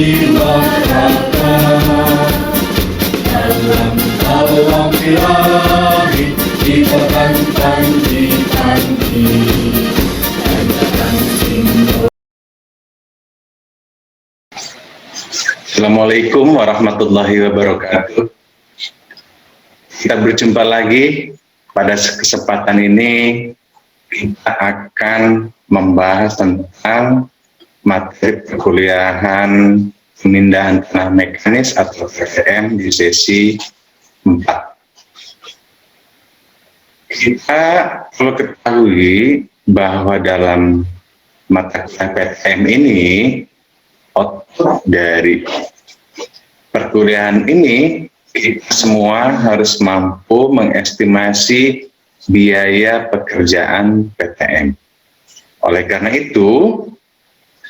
neraka. Dalam birahi kita akan panji-panji dan akan singgah. Assalamualaikum warahmatullahi wabarakatuh. Kita berjumpa lagi pada kesempatan ini. Kita akan membahas tentang materi perkuliahan pemindahan tanah mekanis atau PTM di sesi 4. Kita perlu ketahui bahwa dalam mata kuliah PTM ini, output dari perkuliahan ini, kita semua harus mampu mengestimasi biaya pekerjaan PTM. Oleh karena itu,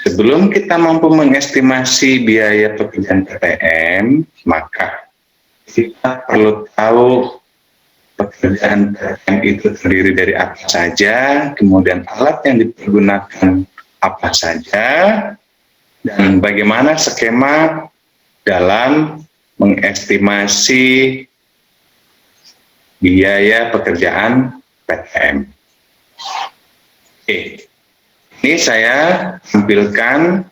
sebelum kita mampu mengestimasi biaya pekerjaan PTM, maka kita perlu tahu pekerjaan PTM itu terdiri dari apa saja, kemudian alat yang dipergunakan apa saja, dan bagaimana skema dalam mengestimasi biaya pekerjaan PTM. Oke, ini saya tampilkan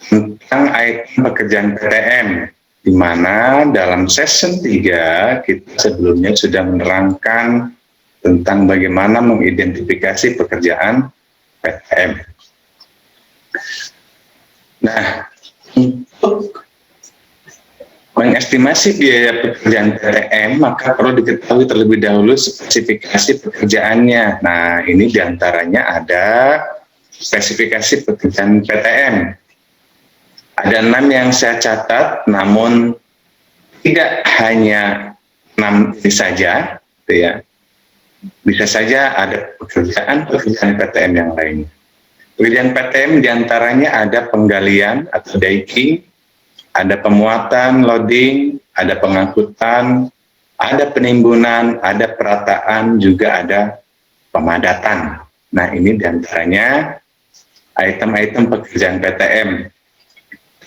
tentang item pekerjaan PTM, di mana dalam session 3 kita sebelumnya sudah menerangkan tentang bagaimana mengidentifikasi pekerjaan PTM. Nah, untuk mengestimasi biaya pekerjaan PTM, maka perlu diketahui terlebih dahulu spesifikasi pekerjaannya. Nah, ini diantaranya ada spesifikasi pekerjaan PTM. Ada 6 yang saya catat, namun tidak hanya 6 ini saja, gitu ya. Bisa saja ada pekerjaan PTM yang lainnya. Pekerjaan PTM diantaranya ada penggalian atau digging, ada pemuatan, loading, ada pengangkutan, ada penimbunan, ada perataan, juga ada pemadatan. Nah, ini diantaranya item-item pekerjaan PTM.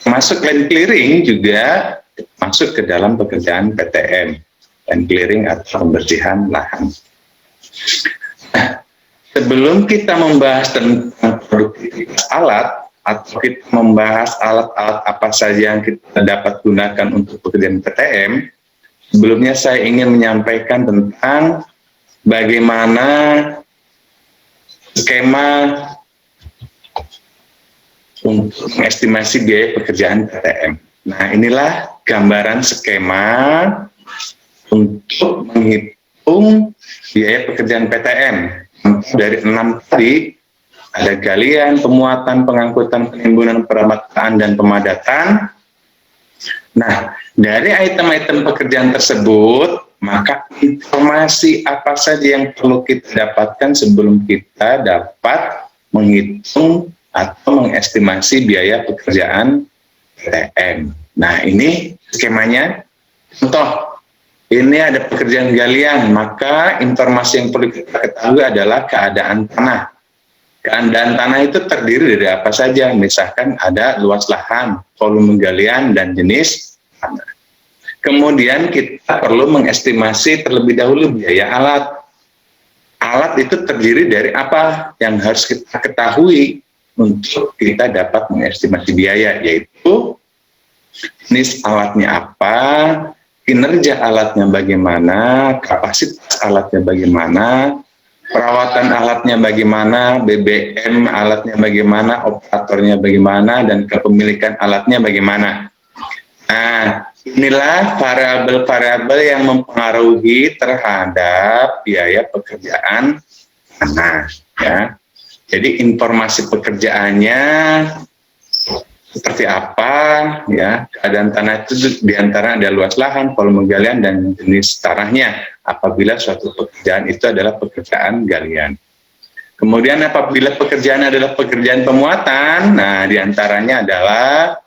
Masuk land clearing juga masuk ke dalam pekerjaan PTM, land clearing atau pembersihan lahan. Nah, sebelum kita membahas tentang produktivitas alat, atau kita membahas alat-alat apa saja yang kita dapat gunakan untuk pekerjaan PTM, sebelumnya saya ingin menyampaikan tentang bagaimana skema untuk mengestimasi biaya pekerjaan PTM. Nah, inilah gambaran skema untuk menghitung biaya pekerjaan PTM. Dari 6 tadi, ada galian, pemuatan, pengangkutan, penimbunan, perataan, dan pemadatan. Nah, dari item-item pekerjaan tersebut, maka informasi apa saja yang perlu kita dapatkan sebelum kita dapat menghitung atau mengestimasi biaya pekerjaan PTM. Nah, ini skemanya. Contoh, ini ada pekerjaan galian, maka informasi yang perlu kita ketahui adalah keadaan tanah. Keadaan tanah itu terdiri dari apa saja? Misalkan ada luas lahan, volume galian, dan jenis tanah. Kemudian kita perlu mengestimasi terlebih dahulu biaya alat. Alat itu terdiri dari apa yang harus kita ketahui untuk kita dapat mengestimasi biaya, yaitu jenis alatnya apa, kinerja alatnya bagaimana, kapasitas alatnya bagaimana, perawatan alatnya bagaimana, BBM alatnya bagaimana, operatornya bagaimana, dan kepemilikan alatnya bagaimana. Nah, inilah variabel-variabel yang mempengaruhi terhadap biaya pekerjaan tanah. Ya. Jadi informasi pekerjaannya seperti apa, ya, keadaan tanah itu diantara ada luas lahan, volume galian, dan jenis tanahnya apabila suatu pekerjaan itu adalah pekerjaan galian. Kemudian apabila pekerjaan adalah pekerjaan pemuatan, nah diantaranya adalah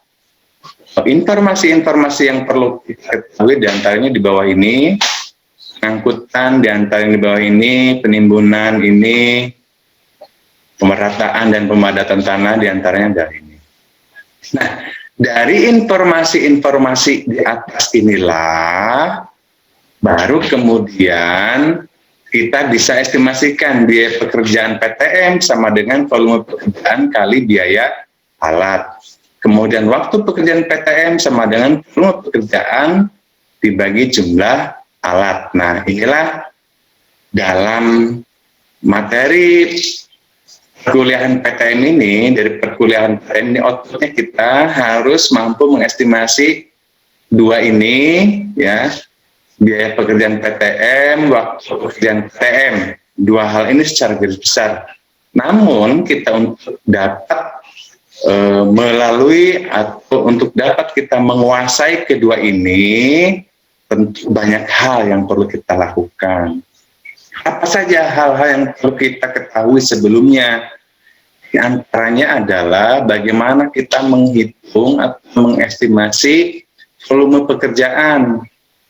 informasi-informasi yang perlu kita ketahui, diantaranya di bawah ini, pengangkutan diantaranya di bawah ini, penimbunan ini, pemerataan dan pemadatan tanah diantaranya dari ini. Nah, Dari informasi-informasi di atas inilah, baru kemudian kita bisa estimasikan biaya pekerjaan PTM sama dengan volume pekerjaan kali biaya alat. Kemudian waktu pekerjaan PTM sama dengan volume pekerjaan dibagi jumlah alat. Nah, inilah dalam materi perkuliahan PTM ini, dari perkuliahan PTM ini outputnya kita harus mampu mengestimasi dua ini, ya, biaya pekerjaan PTM, waktu pekerjaan PTM, dua hal ini secara garis besar. Namun kita untuk dapat melalui atau untuk dapat kita menguasai kedua ini, tentu banyak hal yang perlu kita lakukan. Apa saja hal-hal yang perlu kita ketahui sebelumnya? Di antaranya adalah bagaimana kita menghitung atau mengestimasi volume pekerjaan.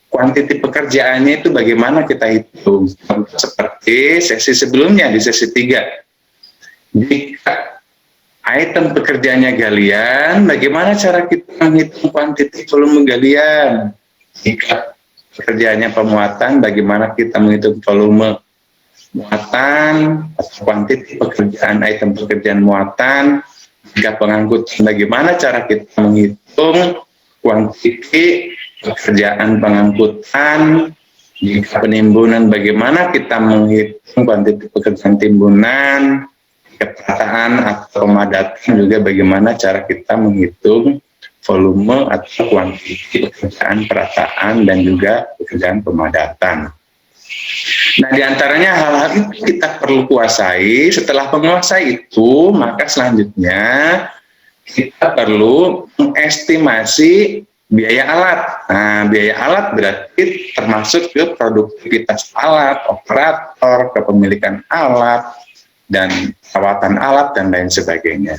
Kuantiti pekerjaannya itu bagaimana kita hitung. Seperti sesi sebelumnya, di sesi 3. Jika item pekerjaannya galian, bagaimana cara kita menghitung kuantiti volume galian? Jika pekerjaannya pemuatan, bagaimana kita menghitung volume muatan atau kuantiti pekerjaan item pekerjaan muatan. Jika pengangkutan, bagaimana cara kita menghitung kuantiti pekerjaan pengangkutan. Jika penimbunan, bagaimana kita menghitung kuantiti pekerjaan timbunan. Keperataan atau pemadatan juga bagaimana cara kita menghitung volume atau kuantiti pekerjaan perataan dan juga pekerjaan pemadatan. Nah, diantaranya hal-hal itu kita perlu kuasai. Setelah menguasai itu, maka selanjutnya kita perlu mengestimasi biaya alat. Nah, biaya alat berarti termasuk ke produktivitas alat, operator, kepemilikan alat, dan perawatan alat, dan lain sebagainya.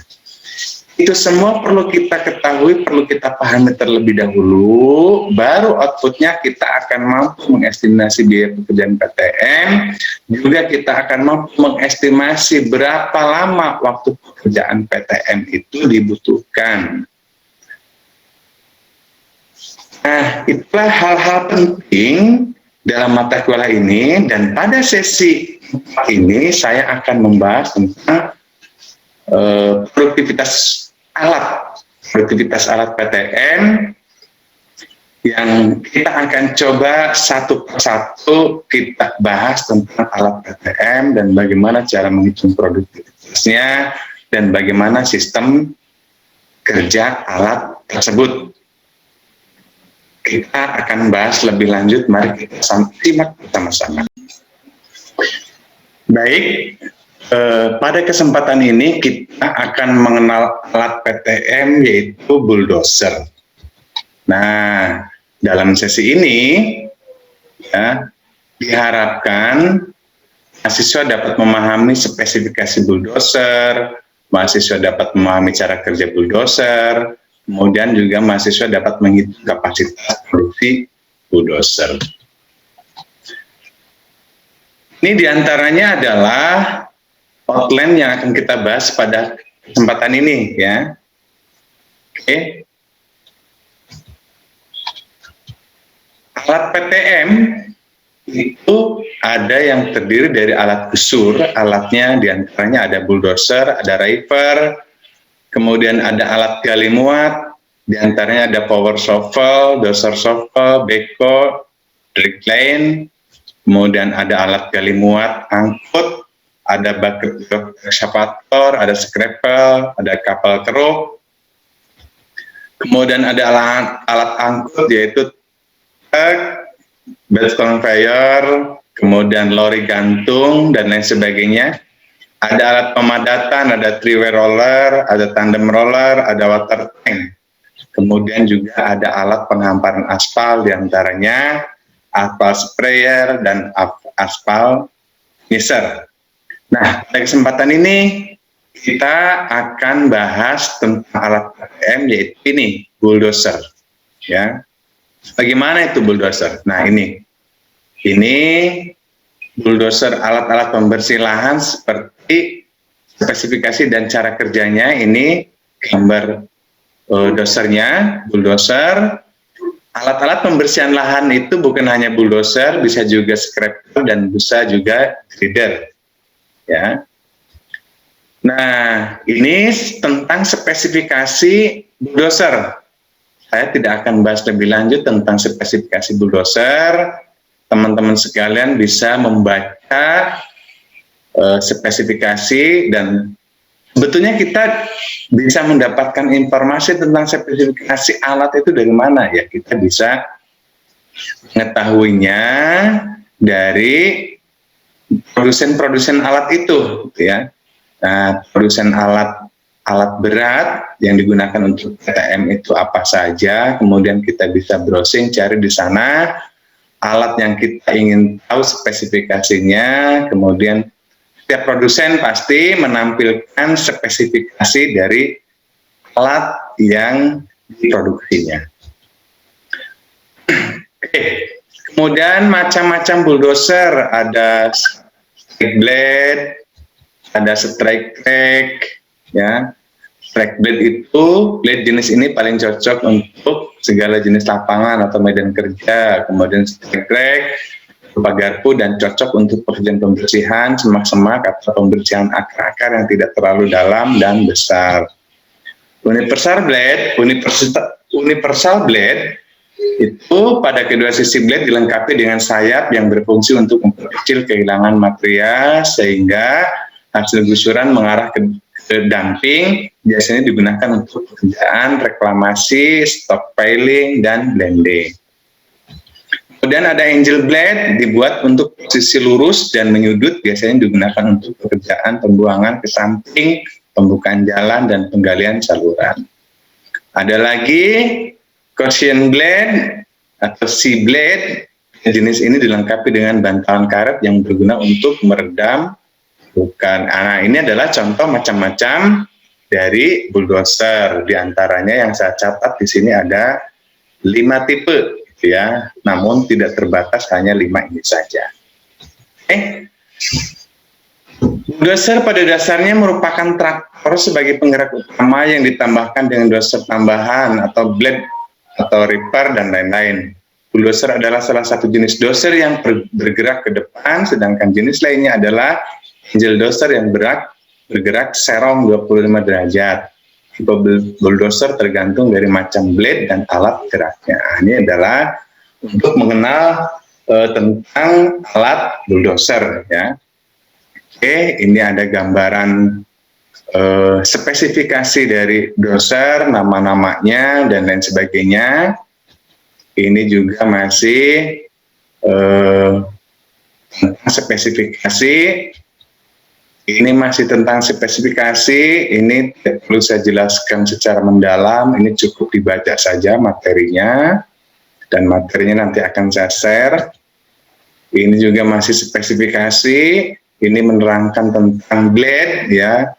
Itu semua perlu kita ketahui, perlu kita pahami terlebih dahulu, baru outputnya kita akan mampu mengestimasi biaya pekerjaan PTM, juga kita akan mampu mengestimasi berapa lama waktu pekerjaan PTM itu dibutuhkan. Nah, itulah hal-hal penting dalam mata kuliah ini, dan pada sesi ini saya akan membahas tentang produktivitas alat PTM, yang kita akan coba satu persatu kita bahas tentang alat PTM dan bagaimana cara menghitung produktivitasnya dan bagaimana sistem kerja alat tersebut. Kita akan bahas lebih lanjut, mari kita simak bersama-sama. Baik, pada kesempatan ini kita akan mengenal alat PTM, yaitu bulldozer. Nah, dalam sesi ini ya, diharapkan mahasiswa dapat memahami spesifikasi bulldozer, mahasiswa dapat memahami cara kerja bulldozer, kemudian juga mahasiswa dapat menghitung kapasitas produksi bulldozer. Ini diantaranya adalah outline yang akan kita bahas pada kesempatan ini, ya. Oke. Alat PTM itu ada yang terdiri dari alat gesur, alatnya diantaranya ada bulldozer, ada river, kemudian ada alat gali muat, diantaranya ada power shovel, dozer shovel, backhoe, drag line, kemudian ada alat gali muat angkut, ada bucket excavator, ada scraper, ada kapal keruk, kemudian ada alat angkut yaitu belt conveyor, kemudian lori gantung, dan lain sebagainya. Ada alat pemadatan, ada three-way roller, ada tandem roller, ada water tank. Kemudian juga ada alat penghamparan aspal, diantaranya aspal sprayer dan aspal finisher. Nah, pada kesempatan ini kita akan bahas tentang alat PTM, yaitu ini, bulldozer. Ya, bagaimana itu bulldozer? Nah, ini bulldozer, alat-alat pembersih lahan seperti spesifikasi dan cara kerjanya. Ini gambar dosernya, bulldozer. Alat-alat pembersihan lahan itu bukan hanya bulldozer, bisa juga scraper dan bisa juga grader. Ya. Nah, ini tentang spesifikasi bulldozer. Saya tidak akan bahas lebih lanjut tentang spesifikasi bulldozer. Teman-teman sekalian bisa membaca spesifikasi, dan sebetulnya kita bisa mendapatkan informasi tentang spesifikasi alat itu dari mana ya? Kita bisa mengetahuinya dari produsen-produsen alat itu, gitu ya. Nah, produsen alat berat yang digunakan untuk PTM itu apa saja, kemudian kita bisa browsing, cari di sana alat yang kita ingin tahu spesifikasinya, kemudian setiap produsen pasti menampilkan spesifikasi dari alat yang diproduksinya. Oke. Kemudian macam-macam bulldozer, ada strike blade, ada strike track, ya. Strike blade itu, blade jenis ini paling cocok untuk segala jenis lapangan atau medan kerja. Kemudian strike track berupa garpu dan cocok untuk pekerjaan pembersihan semak-semak atau pembersihan akar-akar yang tidak terlalu dalam dan besar. Universal blade itu pada kedua sisi blade dilengkapi dengan sayap yang berfungsi untuk memperkecil kehilangan material sehingga hasil gusuran mengarah ke dumping. Biasanya digunakan untuk pekerjaan reklamasi, stockpiling, dan blending. Kemudian ada angel blade, dibuat untuk posisi lurus dan menyudut, biasanya digunakan untuk pekerjaan pembuangan ke samping, pembukaan jalan, dan penggalian saluran. Ada lagi Gaussian blade atau C blade, jenis ini dilengkapi dengan bantalan karet yang berguna untuk meredam bukan. Nah, ini adalah contoh macam-macam dari bulldozer. Di antaranya yang saya catat di sini ada 5 tipe. Ya, namun tidak terbatas hanya 5 ini saja. Bulldozer pada dasarnya merupakan traktor sebagai penggerak utama yang ditambahkan dengan dozer tambahan atau blade atau ripper dan lain-lain. Bulldozer adalah salah satu jenis dozer yang bergerak ke depan, sedangkan jenis lainnya adalah angel dozer yang bergerak serong 25 derajat. Bulldozer tergantung dari macam blade dan alat geraknya. Ini adalah untuk mengenal tentang alat bulldozer, ya. Oke, ini ada gambaran spesifikasi dari dozer, nama-namanya dan lain sebagainya. Ini juga masih tentang spesifikasi. Ini masih tentang spesifikasi, ini tidak perlu saya jelaskan secara mendalam, ini cukup dibaca saja materinya, dan materinya nanti akan saya share. Ini juga masih spesifikasi, ini menerangkan tentang blade, ya,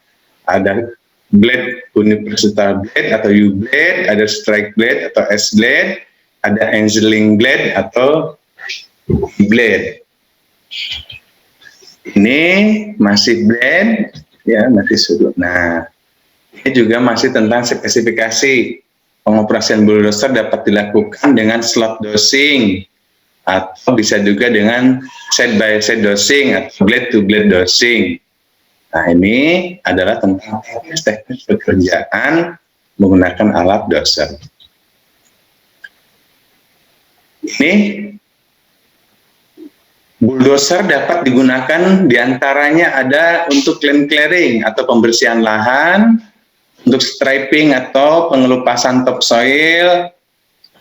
ada blade universal blade atau U blade, ada strike blade atau S blade, ada angeling blade atau E blade. Ini masih blade, ya, masih sudut. Nah, ini juga masih tentang spesifikasi. Pengoperasian bulldozer dapat dilakukan dengan slot dosing atau bisa juga dengan side by side dosing atau blade to blade dosing. Nah, ini adalah tentang teknis pekerjaan menggunakan alat dozer. Ini bulldozer dapat digunakan diantaranya ada untuk land clearing atau pembersihan lahan, untuk striping atau pengelupasan topsoil,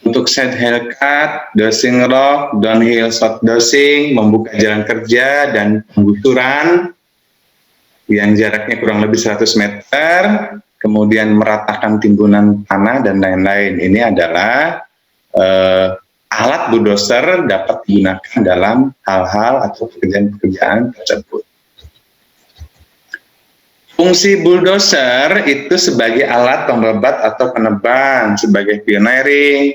untuk side hill cut, dosing rock, downhill shot dosing, membuka jalan kerja dan penggusuran yang jaraknya kurang lebih 100 meter, kemudian meratakan timbunan tanah dan lain-lain. Ini adalah alat bulldozer dapat digunakan dalam hal-hal atau pekerjaan-pekerjaan tersebut. Fungsi bulldozer itu sebagai alat pembebat atau penebang, sebagai pioneering,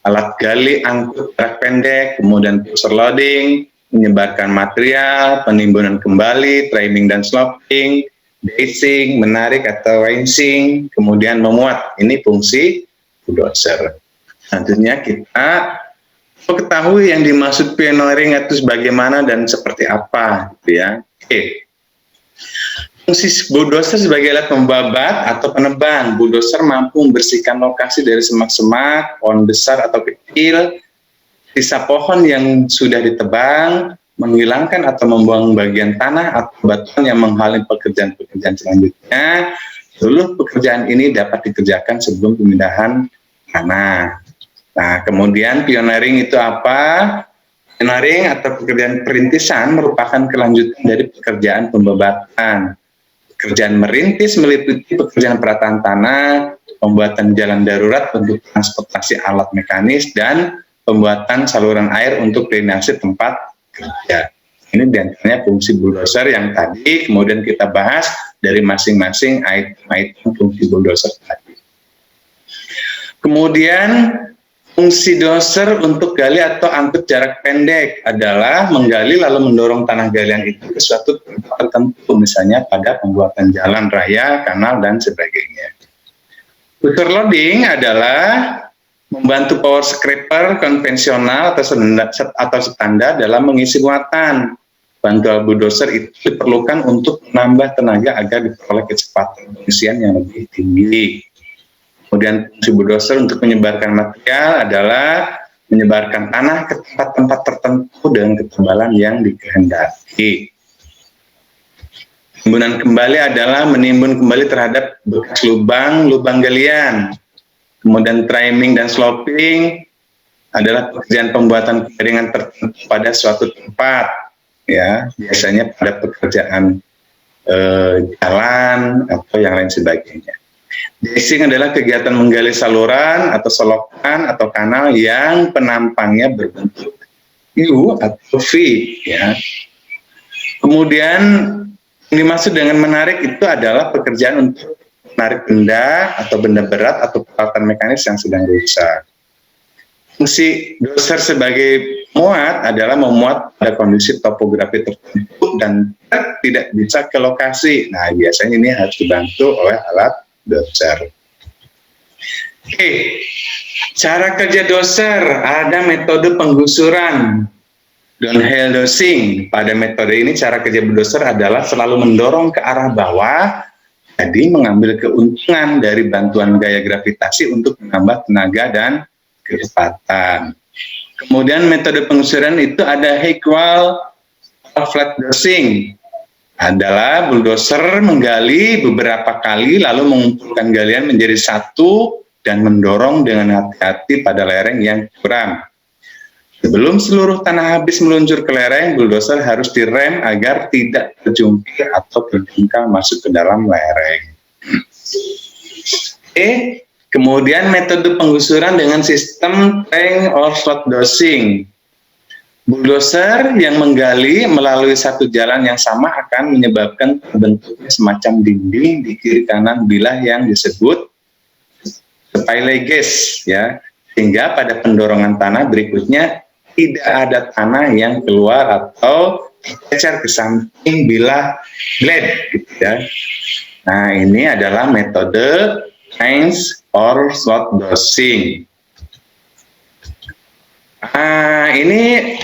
alat gali angkut jarak pendek, kemudian pusher loading, menyebarkan material, penimbunan kembali, trimming dan sloping, Dashing, menarik atau ranging, kemudian memuat. Ini fungsi bulldozer. Tentunya kita perlu ketahui yang dimaksud pioneering itu bagaimana dan seperti apa, gitu ya. Oke. Fungsi bulldozer sebagai alat pembabat atau penebang. Bulldozer mampu membersihkan lokasi dari semak-semak, pohon besar atau kecil, sisa pohon yang sudah ditebang, menghilangkan atau membuang bagian tanah atau batuan yang menghalangi pekerjaan-pekerjaan selanjutnya. Seluruh pekerjaan ini dapat dikerjakan sebelum pemindahan tanah. Nah, kemudian pioneering itu apa? Pioneering atau pekerjaan perintisan merupakan kelanjutan dari pekerjaan pembabatan. Pekerjaan merintis meliputi pekerjaan perataan tanah, pembuatan jalan darurat untuk transportasi alat mekanis, dan pembuatan saluran air untuk drainase tempat kerja. Ini diantaranya fungsi bulldozer yang tadi kemudian kita bahas dari masing-masing item fungsi bulldozer tadi. Kemudian fungsi dozer untuk gali atau angkut jarak pendek adalah menggali lalu mendorong tanah galian itu ke suatu tempat tertentu, misalnya pada pembuatan jalan raya, kanal, dan sebagainya. Pusher loading adalah membantu power scraper konvensional atau standar dalam mengisi muatan. Bantuan bulldozer itu diperlukan untuk menambah tenaga agar diperoleh kecepatan pengisian yang lebih tinggi. Kemudian fungsi bulldozer untuk menyebarkan material adalah menyebarkan tanah ke tempat-tempat tertentu dengan ketebalan yang dikehendaki. Timbunan kembali adalah menimbun kembali terhadap bekas lubang galian. Kemudian trimming dan sloping adalah pekerjaan pembuatan jaringan tertentu pada suatu tempat, ya, biasanya pada pekerjaan jalan atau yang lain sebagainya. Dashing adalah kegiatan menggali saluran atau selokan atau kanal yang penampangnya berbentuk U atau V, ya. Kemudian yang dimaksud dengan menarik itu adalah pekerjaan untuk menarik benda atau benda berat atau peralatan mekanis yang sedang rusak. Fungsi dozer sebagai muat adalah memuat pada kondisi topografi tertentu dan tidak bisa ke lokasi. Nah, biasanya ini harus dibantu oleh alat dozer. Oke, cara kerja dozer, ada metode penggusuran, downhill dosing. Pada metode ini cara kerja bulldozer adalah selalu mendorong ke arah bawah, jadi mengambil keuntungan dari bantuan gaya gravitasi untuk menambah tenaga dan kecepatan. Kemudian metode penggusuran itu ada equal flat dosing. Adalah bulldozer menggali beberapa kali lalu mengumpulkan galian menjadi satu dan mendorong dengan hati-hati pada lereng yang curam. Sebelum seluruh tanah habis meluncur ke lereng, bulldozer harus direm agar tidak terjungkir atau terjungkal masuk ke dalam lereng. Oke, kemudian metode penggusuran dengan sistem tank or slot dosing. Bulldozer yang menggali melalui satu jalan yang sama akan menyebabkan terbentuknya semacam dinding di kiri kanan bilah yang disebut spillway gauge, ya, sehingga pada pendorongan tanah berikutnya tidak ada tanah yang keluar atau tercecer ke samping bilah blade, gitu ya. Nah, ini adalah metode tank or slot dosing. Ini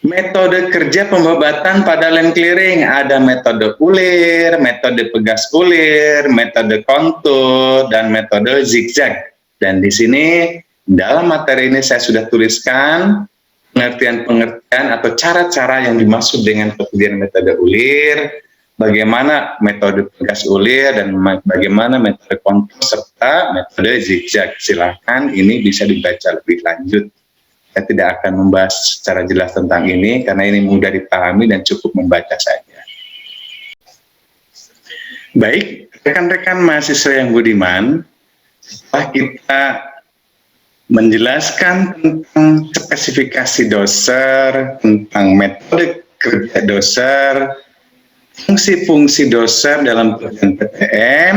metode kerja pembabatan pada land clearing. Ada metode ulir, metode pegas ulir, metode kontur, dan metode zigzag. Dan di sini dalam materi ini saya sudah tuliskan pengertian-pengertian atau cara-cara yang dimaksud dengan pekerjaan metode ulir, bagaimana metode pegas ulir, dan bagaimana metode kontur serta metode zigzag. Silakan ini bisa dibaca lebih lanjut. Saya tidak akan membahas secara jelas tentang ini karena ini mudah dipahami dan cukup membaca saja. Baik, rekan-rekan mahasiswa yang budiman, setelah kita menjelaskan tentang spesifikasi dozer, tentang metode kerja dozer, fungsi-fungsi dozer dalam pekerjaan PTM,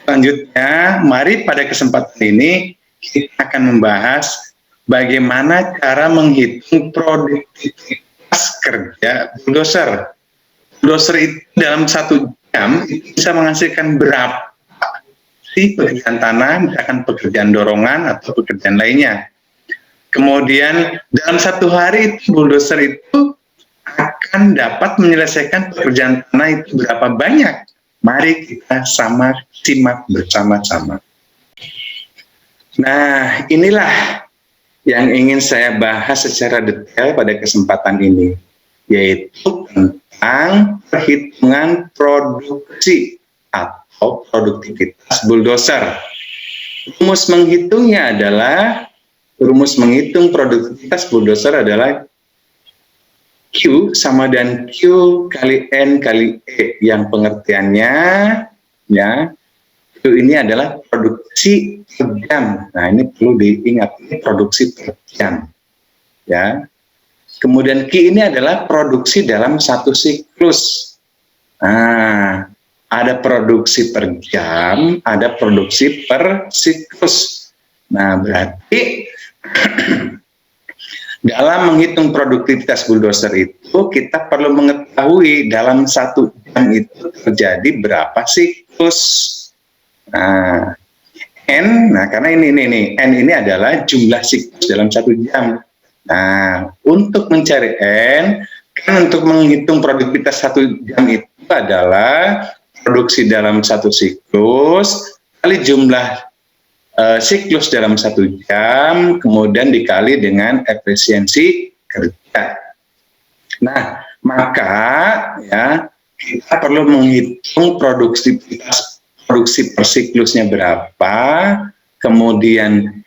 selanjutnya mari pada kesempatan ini kita akan membahas bagaimana cara menghitung produktivitas kerja bulldozer. Bulldozer itu dalam satu jam itu bisa menghasilkan berapa sih pekerjaan tanah, misalkan pekerjaan dorongan atau pekerjaan lainnya. Kemudian dalam satu hari itu bulldozer itu akan dapat menyelesaikan pekerjaan tanah itu berapa banyak. Mari kita simak bersama-sama. Nah, inilah yang ingin saya bahas secara detail pada kesempatan ini, yaitu tentang perhitungan produksi atau produktivitas bulldozer. Rumus menghitung produktivitas bulldozer adalah Q sama dan Q kali N kali E, yang pengertiannya ya Q ini adalah produksi per jam. Nah, ini perlu diingat, ini produksi per jam ya. Kemudian Q ini adalah produksi dalam satu siklus. Nah, ada produksi per jam, ada produksi per siklus. Nah, berarti dalam menghitung produktivitas bulldozer itu kita perlu mengetahui dalam satu jam itu terjadi berapa siklus. Nah, karena ini N ini adalah jumlah siklus dalam satu jam. Nah, untuk mencari N, kan untuk menghitung produktivitas satu jam itu adalah produksi dalam satu siklus kali jumlah siklus dalam satu jam, kemudian dikali dengan efisiensi kerja. Nah, maka ya kita perlu menghitung produksi per siklusnya berapa, kemudian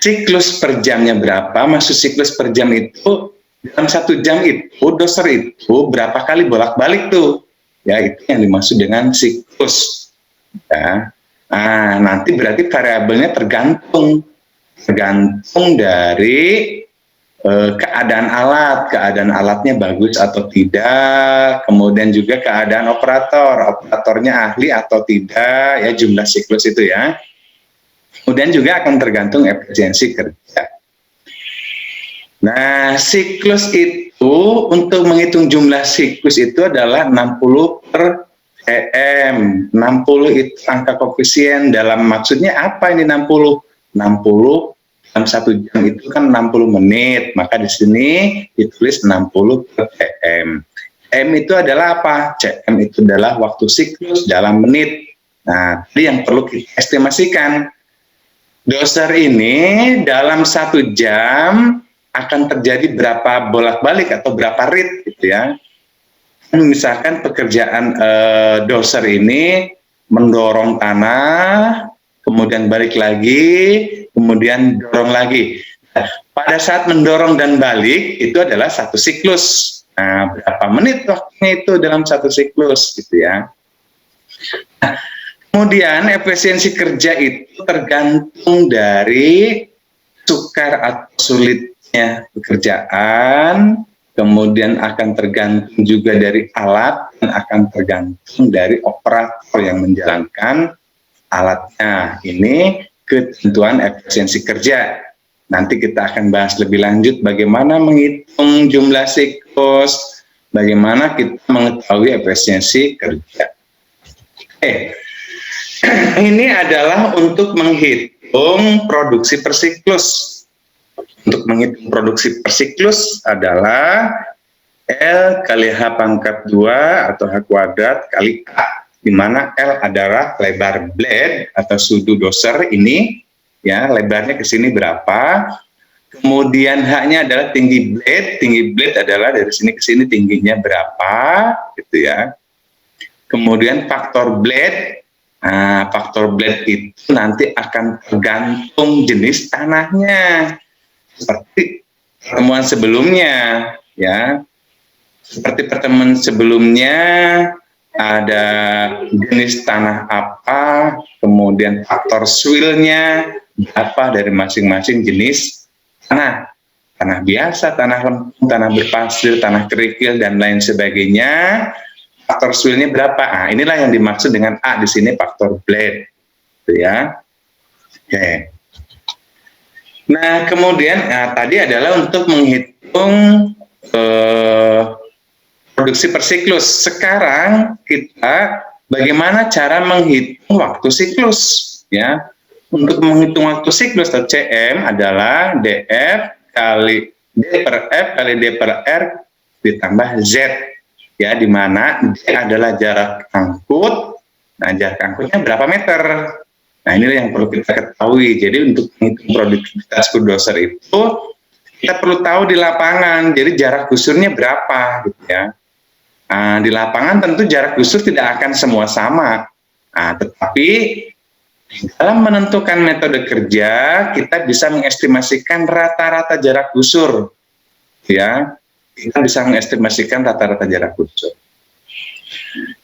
siklus per jamnya berapa. Maksud siklus per jam itu dalam satu jam itu doser itu berapa kali bolak-balik tuh, ya itu yang dimaksud dengan siklus. Ya. Nah, nanti berarti variabelnya tergantung dari keadaan alatnya bagus atau tidak, kemudian juga keadaan operatornya ahli atau tidak, ya jumlah siklus itu ya. Kemudian juga akan tergantung efisiensi kerja. Nah, siklus itu untuk menghitung jumlah siklus itu adalah 60 per EM. 60 itu angka koefisien, dalam maksudnya apa ini 60? 60 dalam satu jam itu kan 60 menit, maka di sini ditulis 60 per EM. EM itu adalah apa? CM itu adalah waktu siklus dalam menit. Nah, ini yang perlu kita estimasikan. Doser ini dalam satu jam akan terjadi berapa bolak-balik atau berapa rit gitu ya. Misalkan pekerjaan doser ini mendorong tanah, kemudian balik lagi, kemudian dorong lagi. Pada saat mendorong dan balik itu adalah satu siklus. Nah, berapa menit waktunya itu dalam satu siklus gitu ya. Nah, kemudian efisiensi kerja itu tergantung dari sukar atau sulitnya pekerjaan, kemudian akan tergantung juga dari alat, dan akan tergantung dari operator yang menjalankan alatnya. Ini ketentuan efisiensi kerja. Nanti kita akan bahas lebih lanjut bagaimana menghitung jumlah siklus, bagaimana kita mengetahui efisiensi kerja. Ini adalah untuk menghitung produksi per siklus. Untuk menghitung produksi per siklus adalah L kali H pangkat 2 atau H kuadrat kali A, di mana L adalah lebar blade atau sudu doser ini, ya lebarnya ke sini berapa. Kemudian H-nya adalah tinggi blade adalah dari sini ke sini tingginya berapa, gitu ya. Kemudian faktor blade, nah faktor blade itu nanti akan tergantung jenis tanahnya. Seperti pertemuan sebelumnya, ya. Seperti pertemuan sebelumnya ada jenis tanah apa, kemudian faktor swillnya apa dari masing-masing jenis tanah. Tanah biasa, tanah lempung, tanah berpasir, tanah kerikil dan lain sebagainya. Faktor swillnya berapa? Nah, inilah yang dimaksud dengan A di sini faktor blade, gitu ya. Oke. Nah, kemudian tadi adalah untuk menghitung produksi per siklus. Sekarang kita bagaimana cara menghitung waktu siklus, ya. Untuk menghitung waktu siklus atau CM adalah DF kali D per F kali D per R ditambah Z, ya, di mana D adalah jarak angkut. Nah, jarak angkutnya berapa meter? Nah, ini yang perlu kita ketahui. Jadi untuk menghitung produktivitas bulldozer itu kita perlu tahu di lapangan. Jadi jarak gusurnya berapa, gitu ya. Nah, di lapangan tentu jarak gusur tidak akan semua sama. Nah, tetapi dalam menentukan metode kerja, kita bisa mengestimasikan rata-rata jarak gusur, ya. Kita bisa mengestimasikan rata-rata jarak gusur.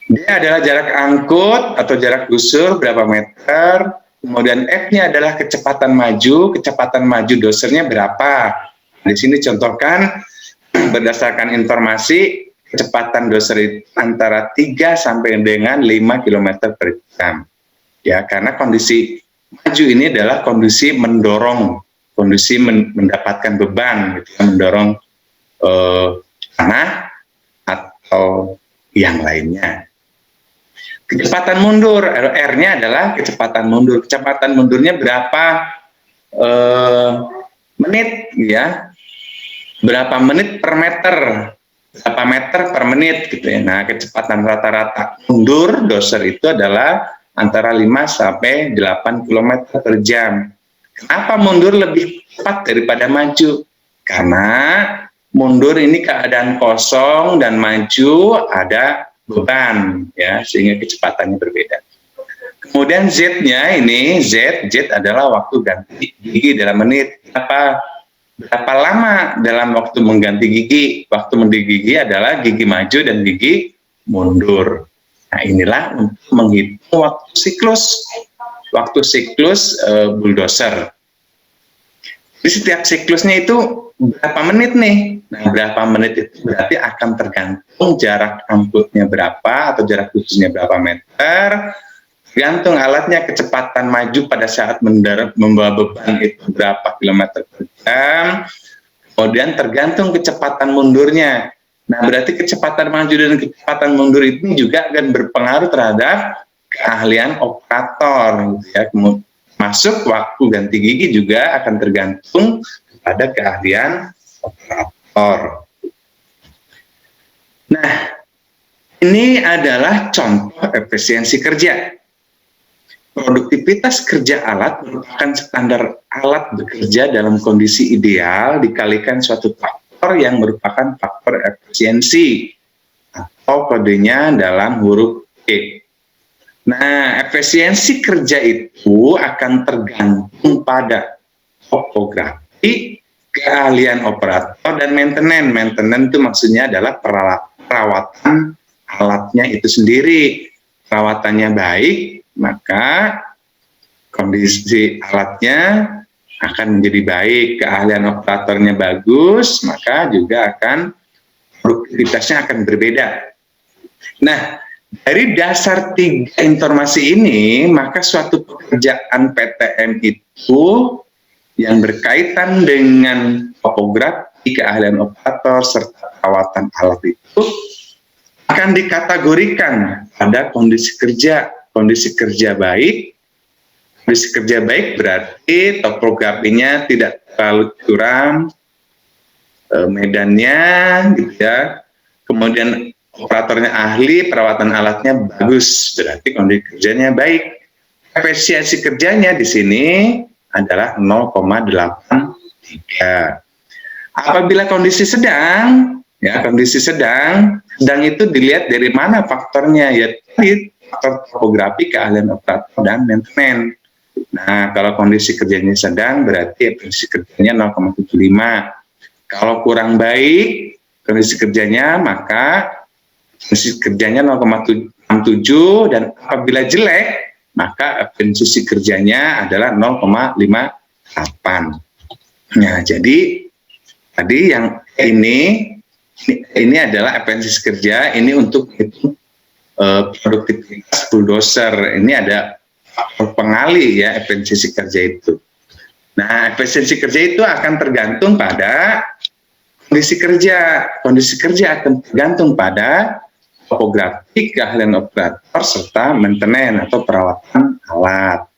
Dia adalah jarak angkut atau jarak gusur berapa meter. Kemudian F-nya adalah kecepatan maju dosernya berapa. Di sini contohkan berdasarkan informasi kecepatan doser itu antara 3 sampai dengan 5 km per jam. Ya, karena kondisi maju ini adalah kondisi mendorong, kondisi mendapatkan beban, gitu, mendorong tanah atau yang lainnya. Kecepatan mundur, R-nya adalah kecepatan mundur. Kecepatan mundurnya berapa menit, ya? Berapa menit per meter? Berapa meter per menit, gitu ya. Nah, kecepatan rata-rata mundur doser itu adalah antara 5 sampai 8 km per jam. Kenapa mundur lebih cepat daripada maju? Karena mundur ini keadaan kosong dan maju ada beban, ya, sehingga kecepatannya berbeda. Kemudian Z-nya ini, Z adalah waktu ganti gigi dalam menit. Berapa lama dalam waktu mengganti gigi? Waktu mengganti gigi adalah gigi maju dan gigi mundur. Nah, inilah untuk menghitung waktu siklus bulldozer. Jadi setiap siklusnya itu berapa menit nih? Nah, berapa menit itu berarti akan tergantung jarak angkutnya berapa atau jarak khususnya berapa meter, tergantung alatnya kecepatan maju pada saat membawa beban itu berapa kilometer per jam, kemudian tergantung kecepatan mundurnya. Nah, berarti kecepatan maju dan kecepatan mundur itu juga akan berpengaruh terhadap keahlian operator, gitu ya. Masuk waktu ganti gigi juga akan tergantung pada keahlian operator. Nah, ini adalah contoh efisiensi kerja. Produktivitas kerja alat merupakan standar alat bekerja dalam kondisi ideal dikalikan suatu faktor yang merupakan faktor efisiensi atau kodenya dalam huruf E. Nah, efisiensi kerja itu akan tergantung pada topografi, keahlian operator, dan maintenance. Maintenance itu maksudnya adalah perawatan alatnya itu sendiri. Perawatannya baik, maka kondisi alatnya akan menjadi baik, keahlian operatornya bagus, maka juga akan produktivitasnya akan berbeda. Nah, dari dasar 3 informasi ini, maka suatu pekerjaan PTM itu yang berkaitan dengan topografi, keahlian operator, serta perawatan alat itu akan dikategorikan pada kondisi kerja. Kondisi kerja baik. Kondisi kerja baik berarti topografinya tidak terlalu curam, medannya, gitu ya. Kemudian operatornya ahli, perawatan alatnya bagus, berarti kondisi kerjanya baik. Efisiensi kerjanya di sini adalah 0,83. Apabila kondisi sedang, ya, kondisi sedang itu dilihat dari mana faktornya, yaitu faktor topografi, keahlian operator, dan maintenance. Nah, kalau kondisi kerjanya sedang berarti efisiensi kerjanya 0,75. Kalau kurang baik kondisi kerjanya, maka efisiensi kerjanya 0,67, dan apabila jelek maka efisiensi kerjanya adalah 0,58. Nah, jadi tadi yang ini adalah efisiensi kerja, ini untuk itu produktivitas bulldozer. Ini ada faktor pengali, ya, efisiensi kerja itu. Nah, efisiensi kerja itu akan tergantung pada kondisi kerja. Kondisi kerja akan tergantung pada topografi, keahlian operator, serta maintenance atau perawatan alat.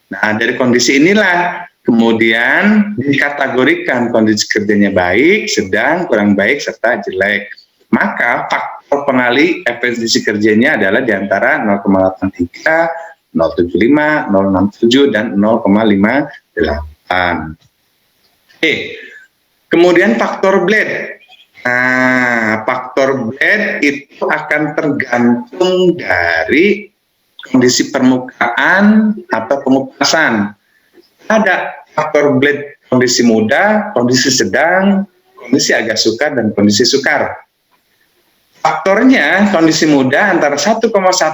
Nah, dari kondisi inilah kemudian dikategorikan kondisi kerjanya baik, sedang, kurang baik, serta jelek. Maka faktor pengalih efisiensi kerjanya adalah di antara 0,83, 0,75, 0,67, dan 0,58. Oke, kemudian faktor blade. Nah, faktor blade itu akan tergantung dari kondisi permukaan atau pengupasan. Ada faktor blade kondisi muda, kondisi sedang, kondisi agak sukar, dan kondisi sukar. Faktornya kondisi muda antara 1,1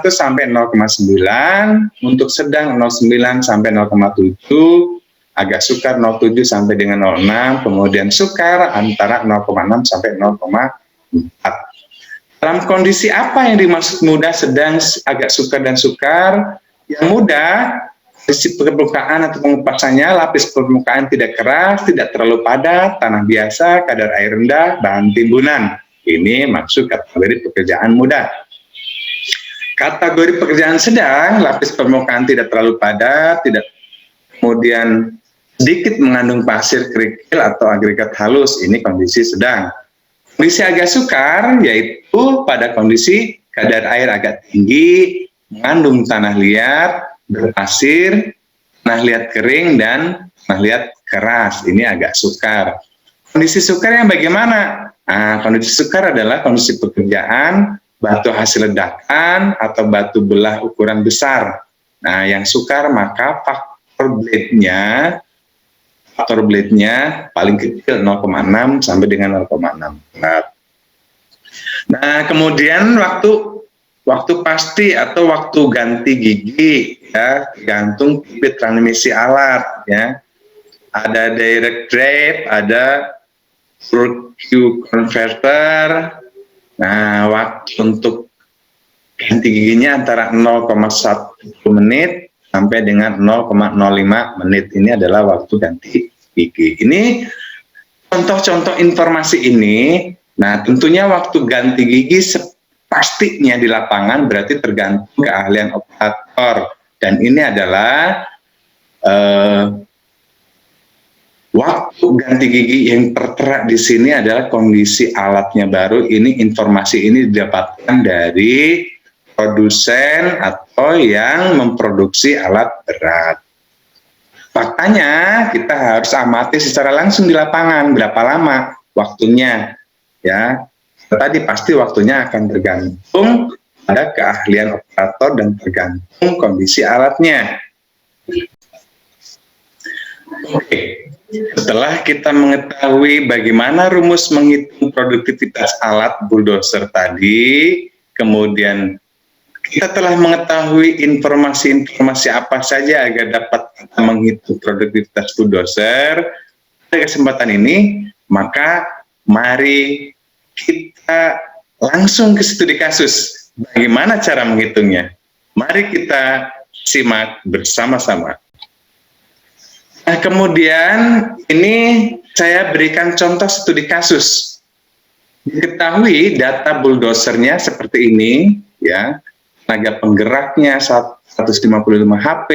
sampai 0,9, untuk sedang 0,9 sampai 0,7, agak sukar 0,7 sampai dengan 0,6, kemudian sukar antara 0,6 sampai 0,4. Dalam kondisi apa yang dimaksud muda, sedang, agak sukar, dan sukar? Yang mudah, kondisi permukaan atau pengupasannya, lapis permukaan tidak keras, tidak terlalu padat, tanah biasa, kadar air rendah, bahan timbunan. Ini maksud kategori pekerjaan mudah. Kategori pekerjaan sedang, lapis permukaan tidak terlalu padat, tidak kemudian sedikit mengandung pasir, kerikil, atau agregat halus. Ini kondisi sedang. Kondisi agak sukar yaitu pada kondisi kadar air agak tinggi, mengandung tanah liat, berpasir, tanah liat kering, dan tanah liat keras. Ini agak sukar. Kondisi sukar yang bagaimana? Nah, kondisi sukar adalah kondisi pekerjaan batu hasil ledakan atau batu belah ukuran besar. Nah, yang sukar maka faktor blade-nya paling kecil 0,6 sampai dengan 0,6. Nah, kemudian waktu pasti atau waktu ganti gigi ya, tergantung tipe transmisi alat ya. Ada direct drive, ada Q converter. Nah, waktu untuk ganti giginya antara 0,1 menit sampai dengan 0,05 menit. Ini adalah waktu ganti gigi. Ini contoh-contoh informasi ini. Nah, tentunya waktu ganti gigi pastinya di lapangan berarti tergantung keahlian operator. Dan ini adalah waktu ganti gigi yang tertera di sini adalah kondisi alatnya baru. Ini informasi ini didapatkan dari produsen atau yang memproduksi alat berat. Faktanya kita harus amati secara langsung di lapangan berapa lama waktunya ya. Tadi pasti waktunya akan tergantung pada keahlian operator dan tergantung kondisi alatnya. Oke, setelah kita mengetahui bagaimana rumus menghitung produktivitas alat bulldozer tadi, kemudian kita telah mengetahui informasi-informasi apa saja agar dapat menghitung produktivitas bulldozer. Pada kesempatan ini, maka mari kita langsung ke studi kasus. Bagaimana cara menghitungnya? Mari kita simak bersama-sama. Nah, kemudian ini saya berikan contoh studi kasus. Diketahui data bulldozernya seperti ini, ya. Tenaga penggeraknya 155 HP,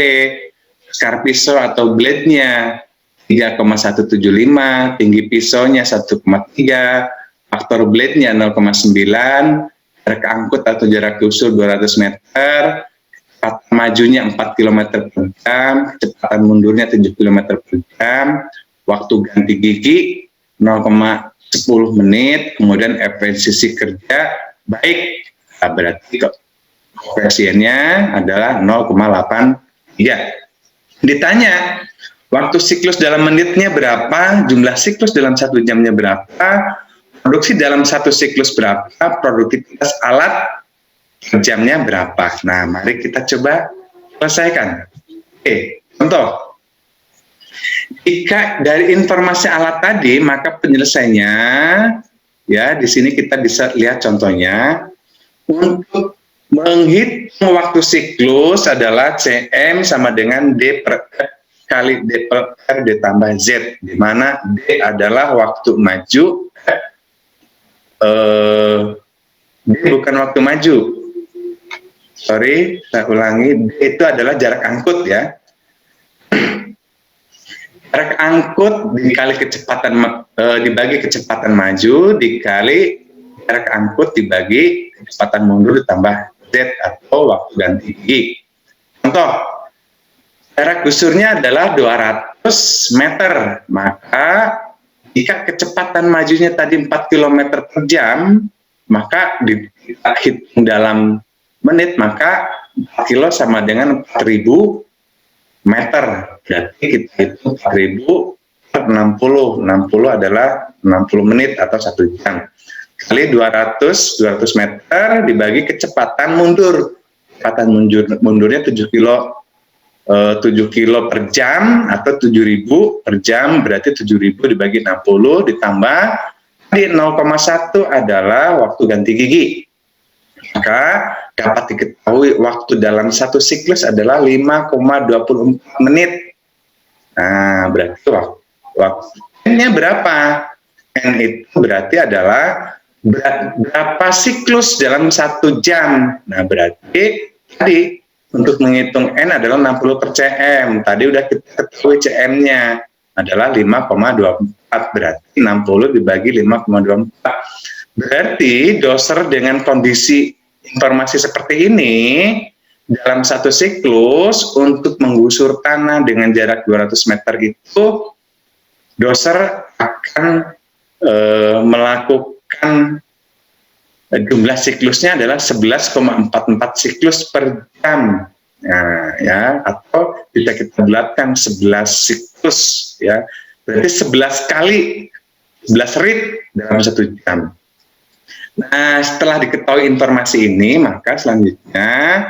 skar pisau atau blade-nya 3,175, tinggi pisaunya 1,3, faktor blade-nya 0,9, jarak angkut atau jarak usul 200 meter, kecepatan majunya 4 km per jam, kecepatan mundurnya 7 km per jam, waktu ganti gigi 0,10 menit, kemudian efisiensi kerja baik, berarti koefisiennya adalah 0,83. Ditanya, waktu siklus dalam menitnya berapa, jumlah siklus dalam 1 jamnya berapa, produksi dalam 1 siklus berapa, produktivitas alat per jamnya berapa. Nah, mari kita coba selesaikan. Oke, contoh. Jika dari informasi alat tadi, maka penyelesaiannya, ya di sini kita bisa lihat contohnya, untuk menghitung waktu siklus adalah CM sama dengan D per F kali D per R ditambah Z, di mana D adalah waktu maju, D bukan waktu maju. Sorry, saya ulangi. D itu adalah jarak angkut ya. Jarak angkut dikali kecepatan dibagi kecepatan maju dikali jarak angkut dibagi kecepatan mundur ditambah Z atau waktu ganti gigi. Contoh, jarak gusurnya adalah 200 meter, maka jika kecepatan majunya tadi 4 km per jam, maka dihitung dalam menit, maka 4 kilo sama dengan 4.000 meter. Berarti kita hitung 4.000 per 60. 60 adalah 60 menit atau 1 jam. Kali 200 meter dibagi kecepatan mundur. Kecepatan mundurnya 7 kilo per jam atau 7.000 per jam, berarti 7.000 dibagi 60 ditambah di 0,1 adalah waktu ganti gigi. Maka dapat diketahui waktu dalam satu siklus adalah 5,24 menit. Nah, berarti waktunya berapa? N itu berarti adalah berapa siklus dalam 1 jam. Nah, berarti tadi untuk menghitung N adalah 60 per cm. Tadi udah kita ketahui cm-nya adalah 5,24. Berarti 60 dibagi 5,24. Berarti doser dengan kondisi informasi seperti ini dalam satu siklus untuk menggusur tanah dengan jarak 200 meter itu doser akan melakukan jumlah siklusnya adalah 11,44 siklus per jam. Nah, ya, atau bisa kita bulatkan 11 siklus ya. Berarti 11 kali 11 rit dalam 1 jam. Nah, setelah diketahui informasi ini, maka selanjutnya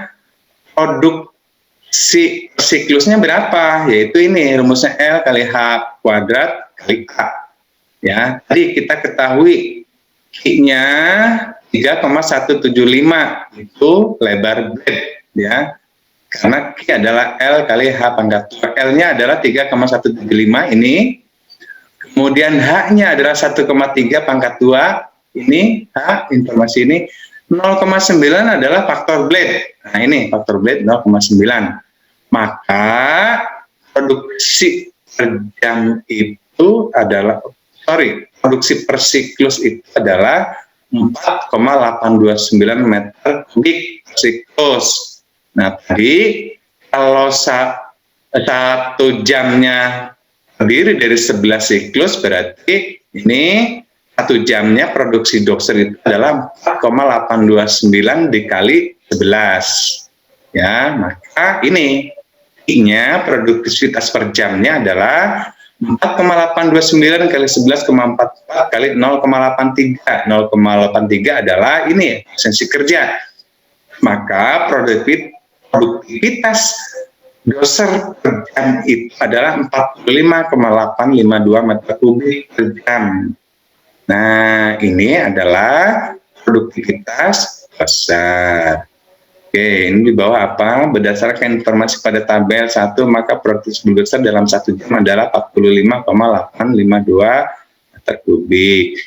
produksi siklusnya berapa? Yaitu ini rumusnya L kali H kuadrat kali K. Ya, tadi kita ketahui Q-nya 3,175 itu lebar blade ya. Karena Q adalah L kali H pangkat 2. L-nya adalah 3,175 ini. Kemudian H-nya adalah 1,3 pangkat 2. Ini H, informasi ini 0,9 adalah faktor blade. Nah, ini faktor blade 0,9. Maka produksi per jam itu adalah, produksi per siklus itu adalah 4,829 meter kubik per siklus. Nah, tadi kalau 1 jamnya terdiri dari 11 siklus, berarti ini 1 jamnya produksi doser itu adalah 4,829 dikali 11. Ya, maka ini I-nya produktivitas per jamnya adalah 4,829 kali 11,44 kali 0,83. 0,83 adalah ini esensi kerja. Maka produktivitas doser per jam itu adalah 45,852 meter kubik per jam. Nah, ini adalah produktivitas doser. Oke, ini di bawah apa? Berdasarkan informasi pada tabel 1, maka produktivitas doser dalam 1 jam adalah 45,852 meter kubik.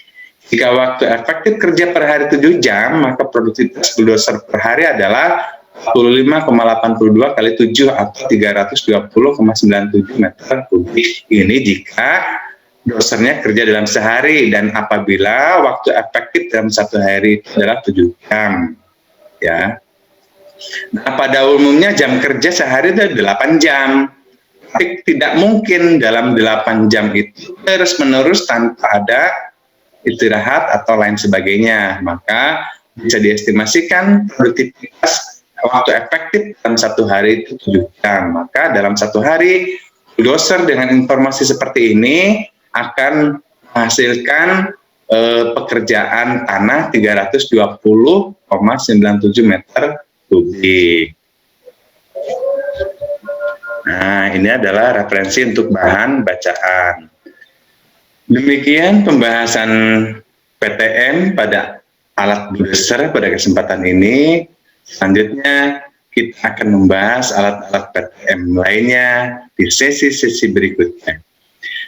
Jika waktu efektif kerja per hari 7 jam, maka produktivitas doser per hari adalah 45,82 kali 7 atau 320,97 meter kubik. Ini jika dosernya kerja dalam sehari, dan apabila waktu efektif dalam 1 hari itu adalah 7 jam. Ya. Nah, pada umumnya jam kerja sehari itu 8 jam. Tapi tidak mungkin dalam 8 jam itu terus-menerus tanpa ada istirahat atau lain sebagainya. Maka bisa diestimasikan produktivitas waktu efektif dalam 1 hari itu 7 jam. Maka dalam 1 hari, doser dengan informasi seperti ini akan menghasilkan pekerjaan tanah 320,97 meter kubik. Nah, ini adalah referensi untuk bahan bacaan. Demikian pembahasan PTM pada alat bulldozer pada kesempatan ini. Selanjutnya kita akan membahas alat-alat PTM lainnya di sesi-sesi berikutnya.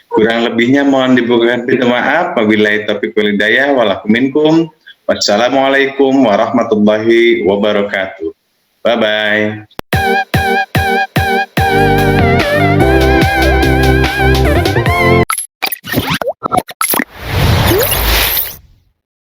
Kurang lebihnya mohon dibukakan pintu maaf. Wabillahi taufiq wal hidayah. Walakum minkum. Wassalamualaikum warahmatullahi wabarakatuh. Bye-bye.